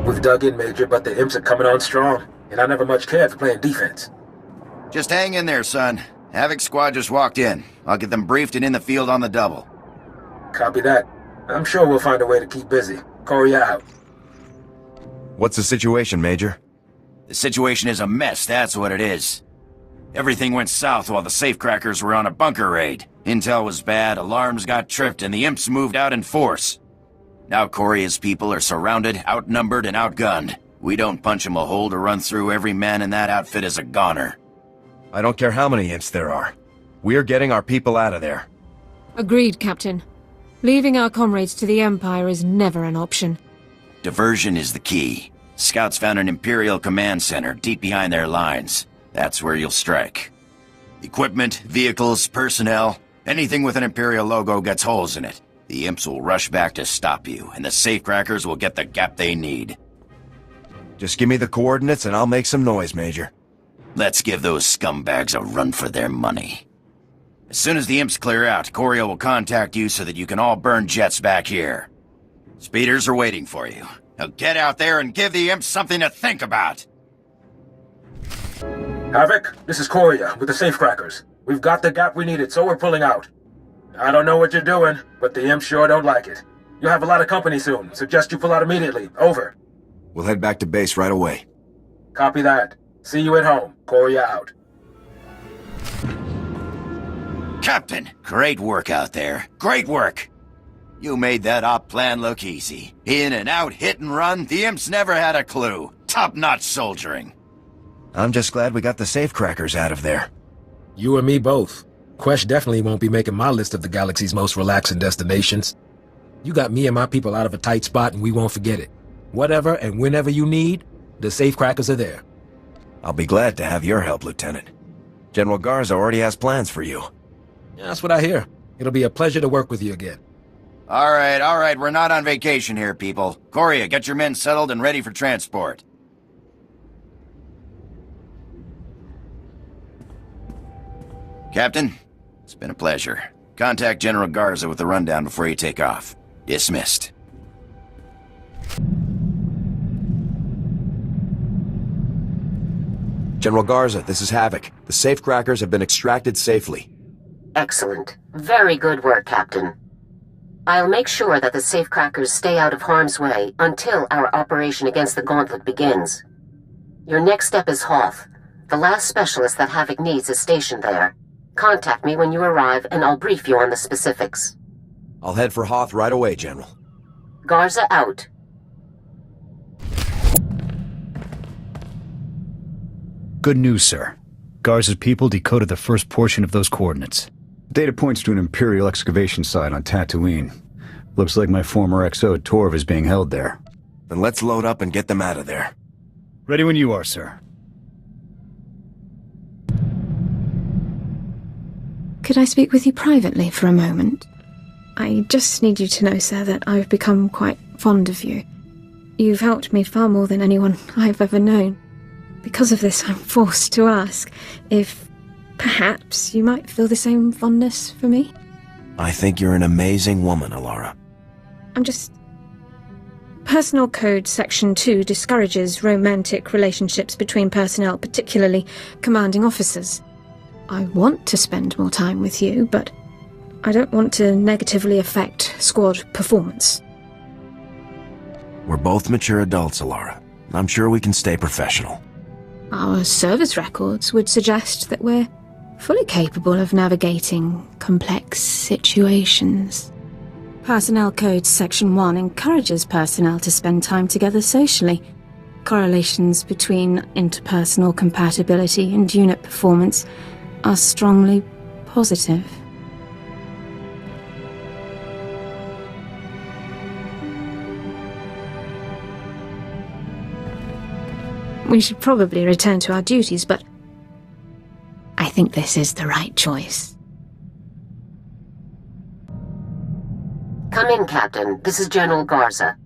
We've dug in, Major, but the imps are coming on strong, and I never much cared for playing defense. Just hang in there, son. Havoc squad just walked in. I'll get them briefed and in the field on the double. Copy that. I'm sure we'll find a way to keep busy. Corey out. What's the situation, Major? The situation is a mess, that's what it is. Everything went south while the safecrackers were on a bunker raid. Intel was bad, alarms got tripped, and the imps moved out in force. Now Corey's people are surrounded, outnumbered, and outgunned. We don't punch them a hole to run through. Every man in that outfit is a goner. I don't care how many imps there are. We're getting our people out of there. Agreed, Captain. Leaving our comrades to the Empire is never an option. Diversion is the key. Scouts found an Imperial command center deep behind their lines. That's where you'll strike. Equipment, vehicles, personnel, anything with an Imperial logo gets holes in it. The imps will rush back to stop you, and the safecrackers will get the gap they need. Just give me the coordinates and I'll make some noise, Major. Let's give those scumbags a run for their money. As soon as the imps clear out, Coria will contact you so that you can all burn jets back here. Speeders are waiting for you. Now get out there and give the imps something to think about! Havoc, this is Coria with the safecrackers. We've got the gap we needed, so we're pulling out. I don't know what you're doing, but the imps sure don't like it. You'll have a lot of company soon. Suggest you pull out immediately. Over. We'll head back to base right away. Copy that. See you at home. Coria out. Captain, great work out there. Great work! You made that op plan look easy. In and out, hit and run, the imps never had a clue. Top-notch soldiering. I'm just glad we got the safecrackers out of there. You and me both. Quesh definitely won't be making my list of the galaxy's most relaxing destinations. You got me and my people out of a tight spot and we won't forget it. Whatever and whenever you need, the safecrackers are there. I'll be glad to have your help, Lieutenant. General Garza already has plans for you. Yeah, that's what I hear. It'll be a pleasure to work with you again. All right, we're not on vacation here, people. Coria, get your men settled and ready for transport. Captain, it's been a pleasure. Contact General Garza with the rundown before you take off. Dismissed. General Garza, this is Havoc. The safecrackers have been extracted safely. Excellent. Very good work, Captain. I'll make sure that the safecrackers stay out of harm's way until our operation against the Gauntlet begins. Your next step is Hoth. The last specialist that Havoc needs is stationed there. Contact me when you arrive and I'll brief you on the specifics. I'll head for Hoth right away, General. Garza out. Good news, sir. Garza's people decoded the first portion of those coordinates. Data points to an Imperial excavation site on Tatooine. Looks like my former XO Torv is being held there. Then let's load up and get them out of there. Ready when you are, sir. Could I speak with you privately for a moment? I just need you to know, sir, that I've become quite fond of you. You've helped me far more than anyone I've ever known. Because of this, I'm forced to ask if perhaps you might feel the same fondness for me? I think you're an amazing woman, Alara. I'm just... Personnel Code Section 2 discourages romantic relationships between personnel, particularly commanding officers. I want to spend more time with you, but I don't want to negatively affect squad performance. We're both mature adults, Alara. I'm sure we can stay professional. Our service records would suggest that we're fully capable of navigating complex situations. Personnel Code Section 1 encourages personnel to spend time together socially. Correlations between interpersonal compatibility and unit performance are strongly positive. We should probably return to our duties, but I think this is the right choice. Come in, Captain. This is General Garza.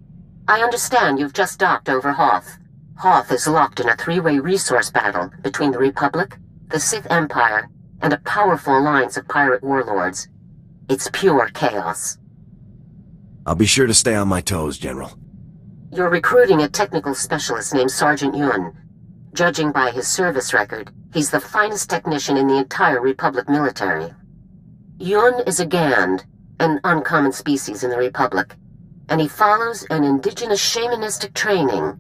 I understand you've just docked over Hoth. Hoth is locked in a three-way resource battle between the Republic, the Sith Empire, and a powerful alliance of pirate warlords. It's pure chaos. I'll be sure to stay on my toes, General. You're recruiting a technical specialist named Sergeant Yun. Judging by his service record, he's the finest technician in the entire Republic military. Yun is a Gand, an uncommon species in the Republic, and he follows an indigenous shamanistic training.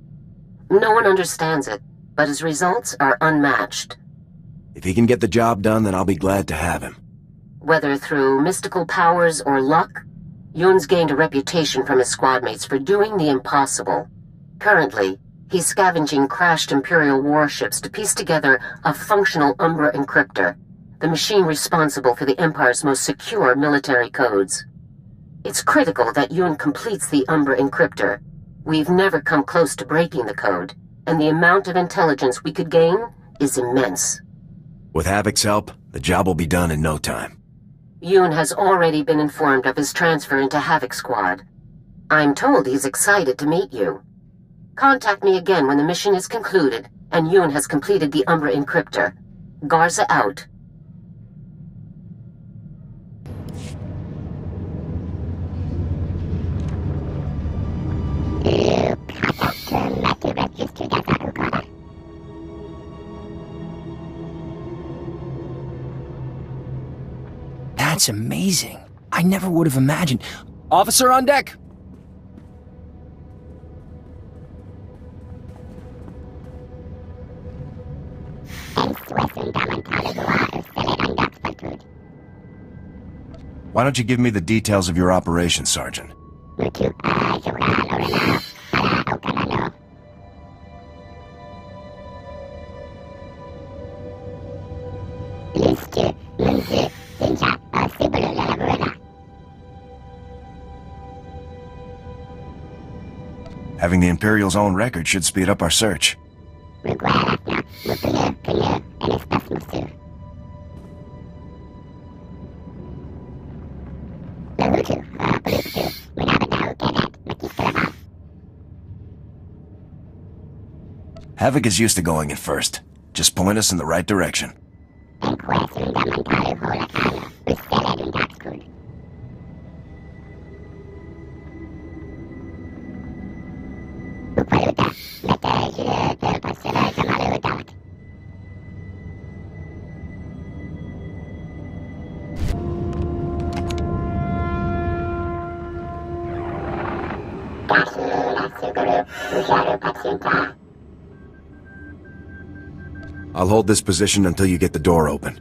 No one understands it, but his results are unmatched. If he can get the job done, then I'll be glad to have him. Whether through mystical powers or luck, Yun's gained a reputation from his squadmates for doing the impossible. Currently, he's scavenging crashed Imperial warships to piece together a functional Umbra encryptor, the machine responsible for the Empire's most secure military codes. It's critical that Yun completes the Umbra encryptor. We've never come close to breaking the code, and the amount of intelligence we could gain is immense. With Havoc's help, the job will be done in no time. Yun has already been informed of his transfer into Havoc Squad. I'm told he's excited to meet you. Contact me again when the mission is concluded and Yun has completed the Umbra encryptor. Garza out. That's amazing. I never would have imagined. Officer on deck! Why don't you give me the details of your operation, Sergeant? Having the Imperial's own record should speed up our search. Havoc is used to going in first. Just point us in the right direction. I'll hold this position until you get the door open.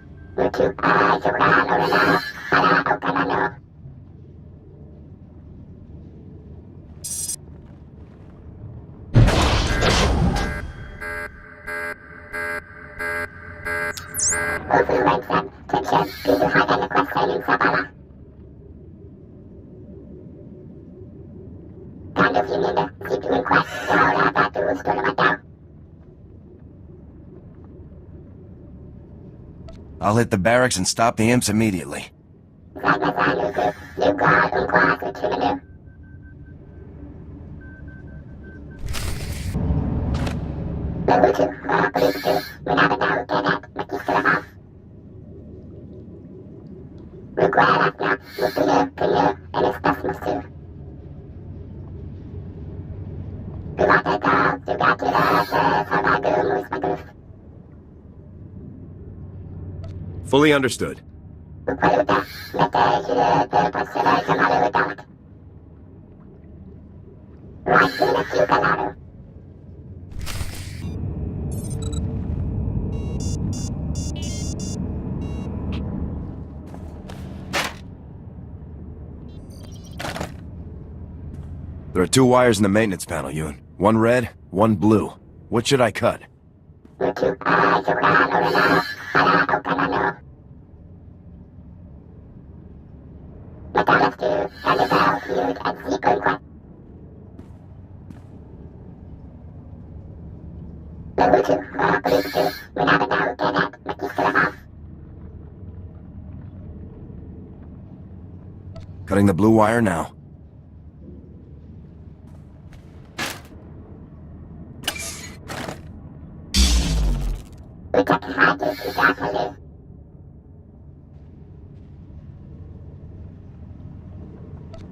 I'll hit the barracks and stop the imps immediately. Fully understood. There are 2 wires in the maintenance panel, Yun. One red, one blue. What should I cut? Cutting the blue wire now.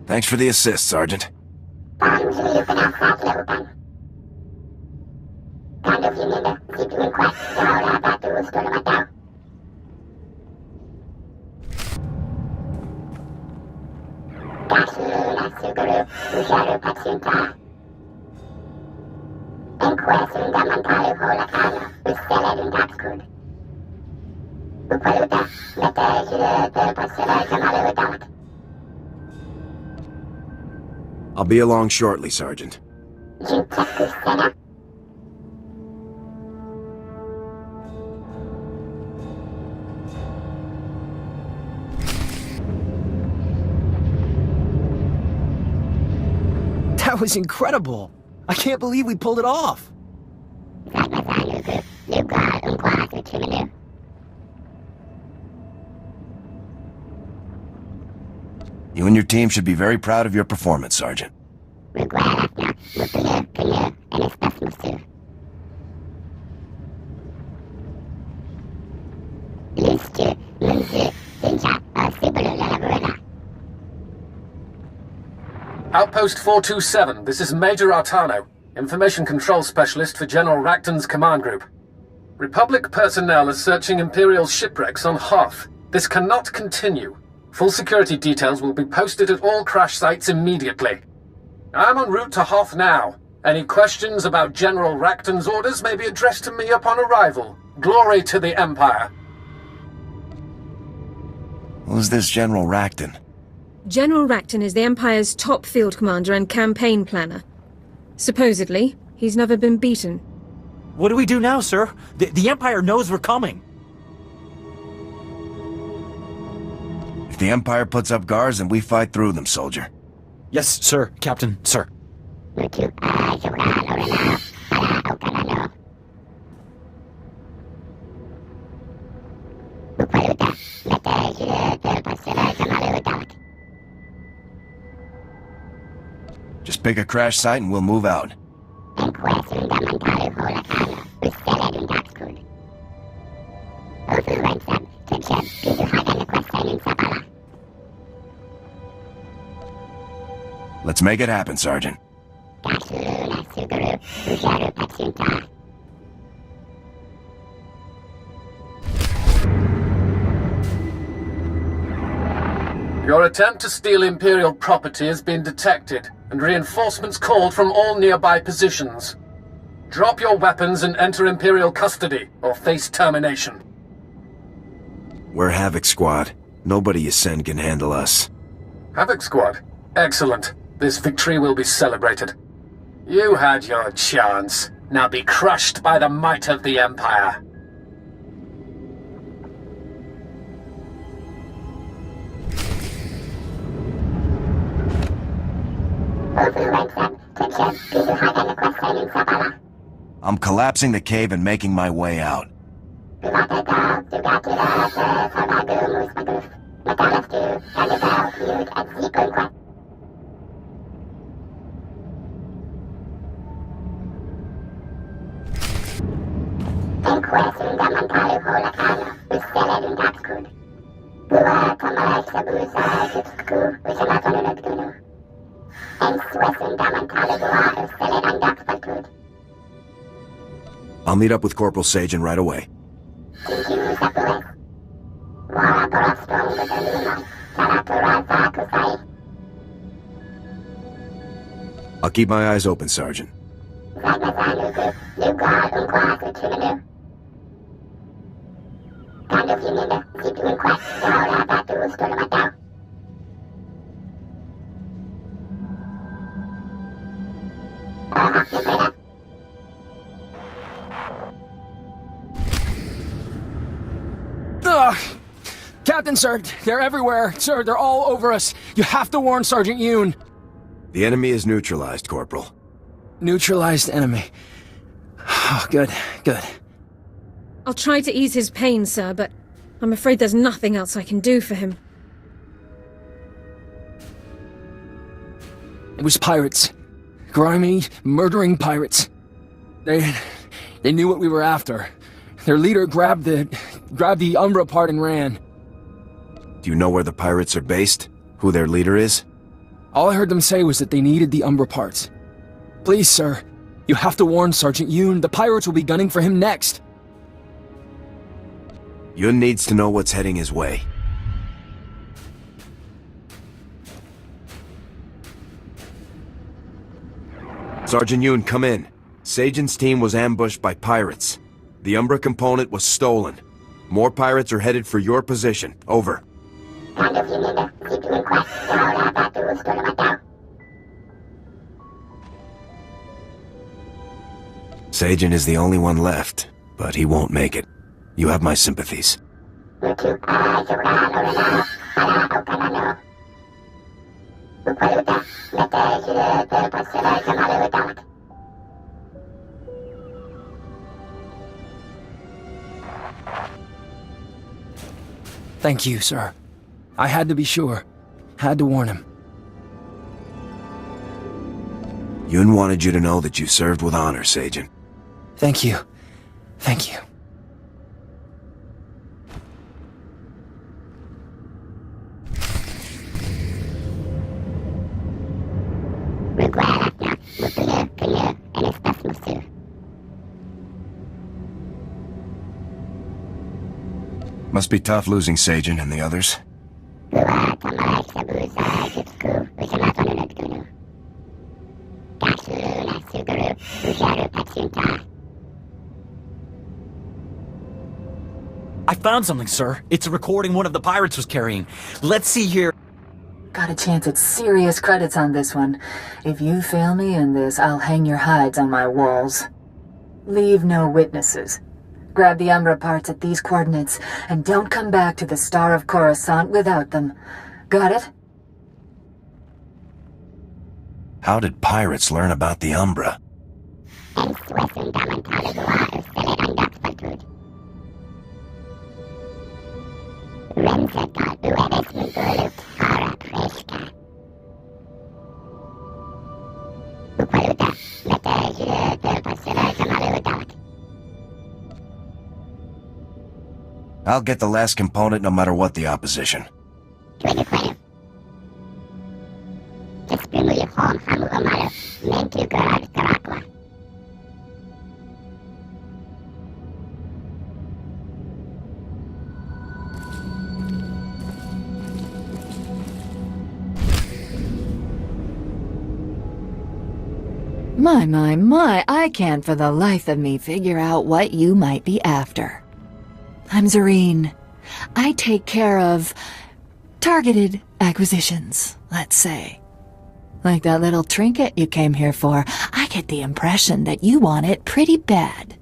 Thanks for the assist, Sergeant. I'll be along shortly, Sergeant. That was incredible. I can't believe we pulled it off. You and your team should be very proud of your performance, Sergeant. Outpost 427, this is Major Artano, Information Control Specialist for General Racton's command group. Republic personnel are searching Imperial shipwrecks on Hoth. This cannot continue. Full security details will be posted at all crash sites immediately. I'm en route to Hoth now. Any questions about General Racton's orders may be addressed to me upon arrival. Glory to the Empire. Who's this General Racton? General Racton is the Empire's top field commander and campaign planner. Supposedly, he's never been beaten. What do we do now, sir? The Empire knows we're coming. If the Empire puts up guards, then we fight through them, soldier. Yes, sir, Captain, sir. Just pick a crash site and we'll move out. Let's make it happen, Sergeant. Your attempt to steal Imperial property has been detected, and reinforcements called from all nearby positions. Drop your weapons and enter Imperial custody, or face termination. We're Havoc Squad. Nobody you send can handle us. Havoc Squad? Excellent. This victory will be celebrated. You had your chance. Now be crushed by the might of the Empire. I'm collapsing the cave and making my way out. I'll meet up with Corporal Sajan right away. I'll keep my eyes open, Sergeant. Ugh! Captain, sir, they're everywhere. Sir, they're all over us. You have to warn Sergeant Yoon. The enemy is neutralized, Corporal. Neutralized enemy. Oh, good, good. I'll try to ease his pain, sir, but I'm afraid there's nothing else I can do for him. It was pirates. Grimy, murdering pirates. They knew what we were after. Their leader grabbed the Umbra part and ran. Do you know where the pirates are based? Who their leader is? All I heard them say was that they needed the Umbra parts. Please, sir. You have to warn Sergeant Yoon. The pirates will be gunning for him next. Yun needs to know what's heading his way. Sergeant Yoon, come in. Sajan's team was ambushed by pirates. The Umbra component was stolen. More pirates are headed for your position. Over. Sajan is the only one left, but he won't make it. You have my sympathies. Thank you, sir. I had to be sure. Had to warn him. Yun wanted you to know that you served with honor, Sajan. Thank you. Thank you. Must be tough losing Sajan and the others. I found something, sir. It's a recording one of the pirates was carrying. Let's see here. Got a chance at serious credits on this one. If you fail me in this, I'll hang your hides on my walls. Leave no witnesses. Grab the Umbra parts at these coordinates, and don't come back to the Star of Coruscant without them. Got it? How did pirates learn about the Umbra? I'll get the last component no matter what the opposition. My, I can't for the life of me figure out what you might be after. I'm Zareen. I take care of targeted acquisitions, let's say. Like that little trinket you came here for, I get the impression that you want it pretty bad.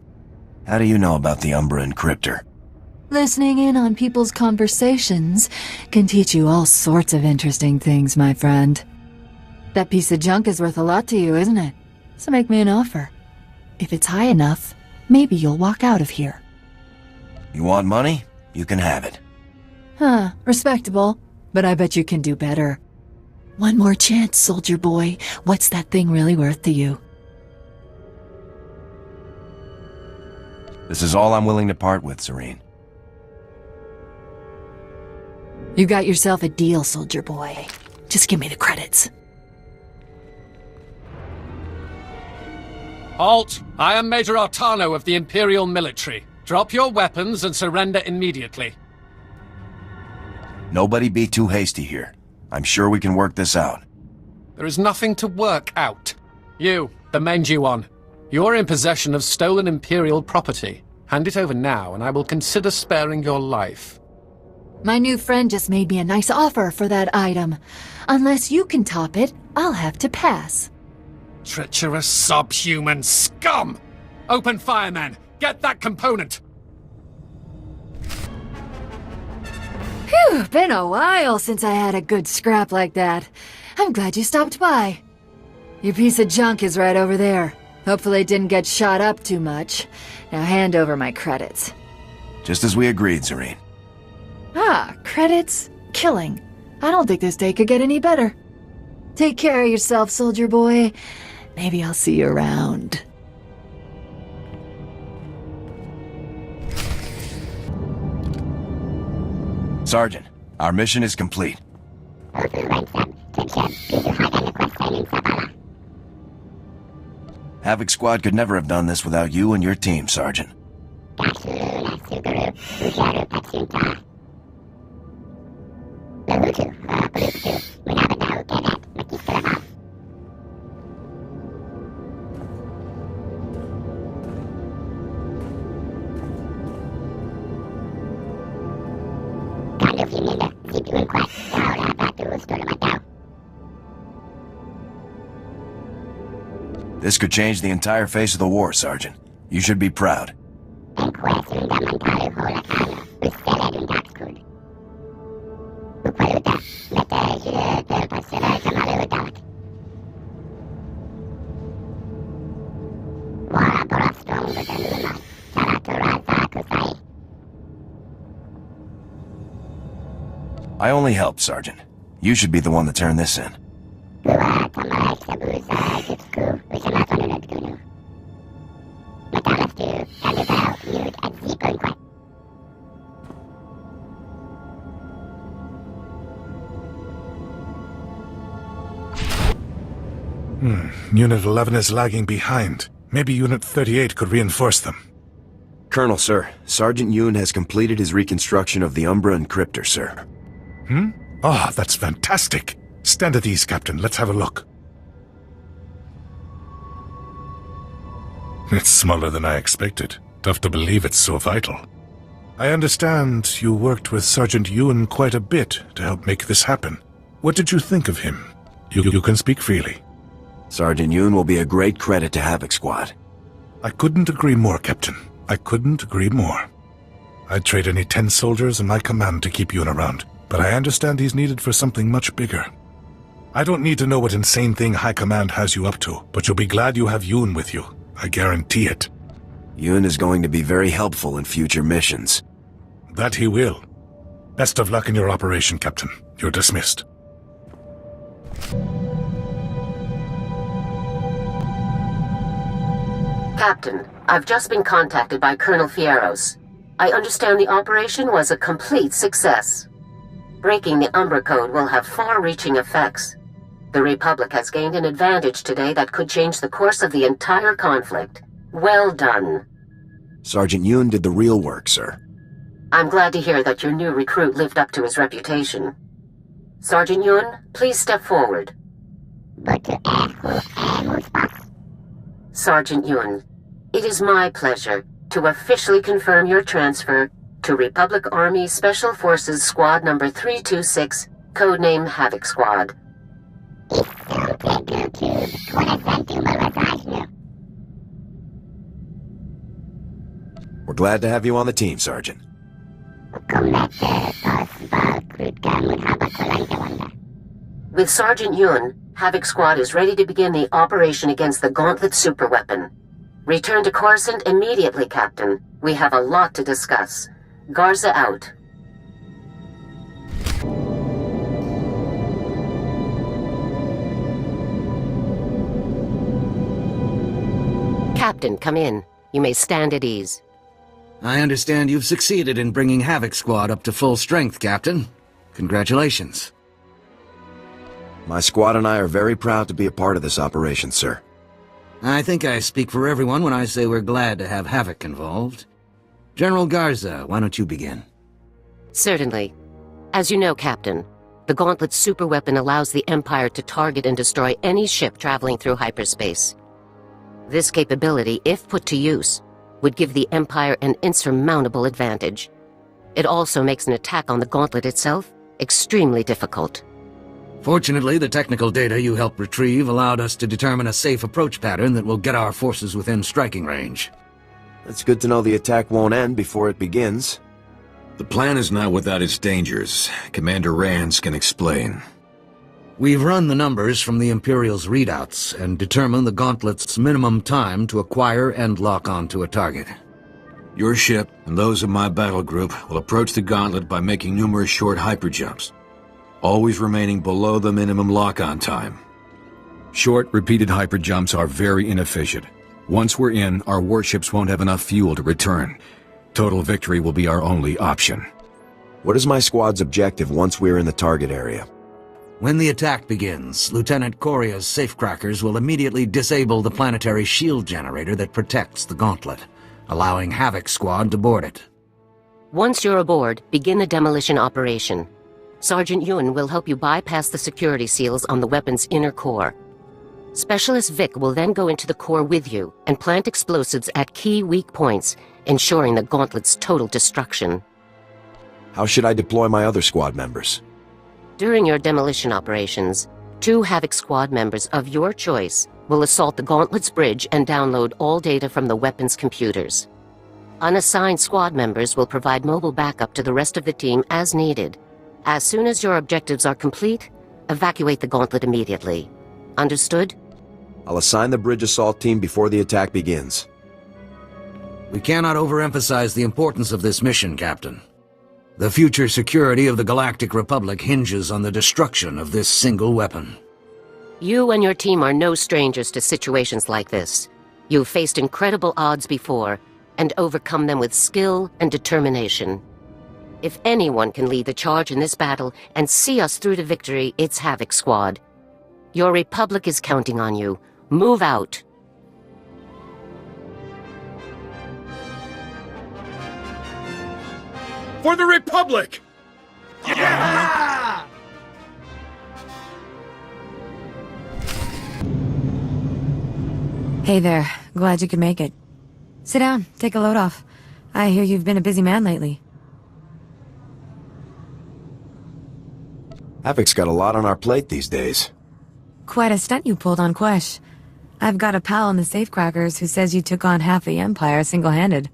How do you know about the Umbra encryptor? Listening in on people's conversations can teach you all sorts of interesting things, my friend. That piece of junk is worth a lot to you, isn't it? So make me an offer. If it's high enough, maybe you'll walk out of here. You want money? You can have it. Huh, respectable. But I bet you can do better. One more chance, soldier boy. What's that thing really worth to you? This is all I'm willing to part with, Serene. You got yourself a deal, soldier boy. Just give me the credits. Halt! I am Major Artano of the Imperial Military. Drop your weapons and surrender immediately. Nobody be too hasty here. I'm sure we can work this out. There is nothing to work out. You, the Menjuan, you're in possession of stolen Imperial property. Hand it over now, and I will consider sparing your life. My new friend just made me a nice offer for that item. Unless you can top it, I'll have to pass. Treacherous subhuman scum! Open fire, men! Get that component! Phew, been a while since I had a good scrap like that. I'm glad you stopped by. Your piece of junk is right over there. Hopefully it didn't get shot up too much. Now hand over my credits. Just as we agreed, Serene. Ah, credits? Killing. I don't think this day could get any better. Take care of yourself, soldier boy. Maybe I'll see you around. Sergeant, our mission is complete. Havoc Squad could never have done this without you and your team, Sergeant. This could change the entire face of the war, Sergeant. You should be proud. I only helped, Sergeant. You should be the one to turn this in. Unit 11 is lagging behind. Maybe Unit 38 could reinforce them. Colonel, sir. Sergeant Yoon has completed his reconstruction of the Umbra encryptor, sir. Ah, that's fantastic. Stand at ease, Captain. Let's have a look. It's smaller than I expected. Tough to believe it's so vital. I understand you worked with Sergeant Yoon quite a bit to help make this happen. What did you think of him? You can speak freely. Sergeant Yoon will be a great credit to Havoc Squad. I couldn't agree more, Captain. I couldn't agree more. I'd trade any 10 soldiers in my command to keep Yoon around, but I understand he's needed for something much bigger. I don't need to know what insane thing High Command has you up to, but you'll be glad you have Yoon with you. I guarantee it. Yoon is going to be very helpful in future missions. That he will. Best of luck in your operation, Captain. You're dismissed. Captain, I've just been contacted by Colonel Fierros. I understand the operation was a complete success. Breaking the Umbra Code will have far-reaching effects. The Republic has gained an advantage today that could change the course of the entire conflict. Well done. Sergeant Yoon did the real work, sir. I'm glad to hear that your new recruit lived up to his reputation. Sergeant Yoon, please step forward. Sergeant Yoon, it is my pleasure to officially confirm your transfer to Republic Army Special Forces Squad Number 326, codename Havoc Squad. We're glad to have you on the team, Sergeant. With Sergeant Yoon, Havoc Squad is ready to begin the operation against the Gauntlet superweapon. Return to Coruscant immediately, Captain. We have a lot to discuss. Garza out. Captain, come in. You may stand at ease. I understand you've succeeded in bringing Havoc Squad up to full strength, Captain. Congratulations. My squad and I are very proud to be a part of this operation, sir. I think I speak for everyone when I say we're glad to have Havoc involved. General Garza, why don't you begin? Certainly. As you know, Captain, the Gauntlet superweapon allows the Empire to target and destroy any ship traveling through hyperspace. This capability, if put to use, would give the Empire an insurmountable advantage. It also makes an attack on the Gauntlet itself extremely difficult. Fortunately, the technical data you helped retrieve allowed us to determine a safe approach pattern that will get our forces within striking range. It's good to know the attack won't end before it begins. The plan is not without its dangers. Commander Rands can explain. We've run the numbers from the Imperial's readouts and determined the Gauntlet's minimum time to acquire and lock onto a target. Your ship and those of my battle group will approach the Gauntlet by making numerous short hyperjumps, always remaining below the minimum lock-on time. Short, repeated hyperjumps are very inefficient. Once we're in, our warships won't have enough fuel to return. Total victory will be our only option. What is my squad's objective once we're in the target area? When the attack begins, Lieutenant Coria's safecrackers will immediately disable the planetary shield generator that protects the gauntlet, allowing Havoc Squad to board it. Once you're aboard, begin the demolition operation. Sergeant Yun will help you bypass the security seals on the weapon's inner core. Specialist Vic will then go into the core with you and plant explosives at key weak points, ensuring the gauntlet's total destruction. How should I deploy my other squad members? During your demolition operations, 2 Havoc Squad members of your choice will assault the Gauntlet's bridge and download all data from the weapon's computers. Unassigned squad members will provide mobile backup to the rest of the team as needed. As soon as your objectives are complete, evacuate the Gauntlet immediately. Understood? I'll assign the bridge assault team before the attack begins. We cannot overemphasize the importance of this mission, Captain. The future security of the Galactic Republic hinges on the destruction of this single weapon. You and your team are no strangers to situations like this. You've faced incredible odds before, and overcome them with skill and determination. If anyone can lead the charge in this battle and see us through to victory, it's Havoc Squad. Your Republic is counting on you. Move out. For the Republic! Yeah! Hey there. Glad you could make it. Sit down. Take a load off. I hear you've been a busy man lately. Havoc's got a lot on our plate these days. Quite a stunt you pulled on Quesh. I've got a pal in the safecrackers who says you took on half the Empire single-handed.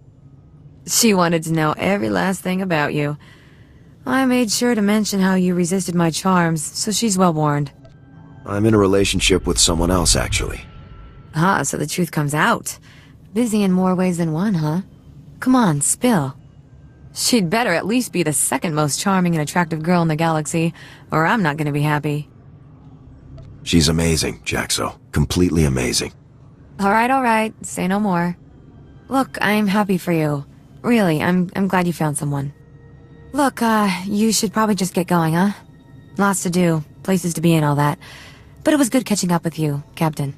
She wanted to know every last thing about you. I made sure to mention how you resisted my charms, so she's well warned. I'm in a relationship with someone else, actually. Ah, so the truth comes out. Busy in more ways than one, huh? Come on, spill. She'd better at least be the second most charming and attractive girl in the galaxy, or I'm not gonna be happy. She's amazing, Jaxo. Completely amazing. Alright, say no more. Look, I'm happy for you. Really, I'm glad you found someone. Look, you should probably just get going, huh? Lots to do, places to be and all that. But it was good catching up with you, Captain.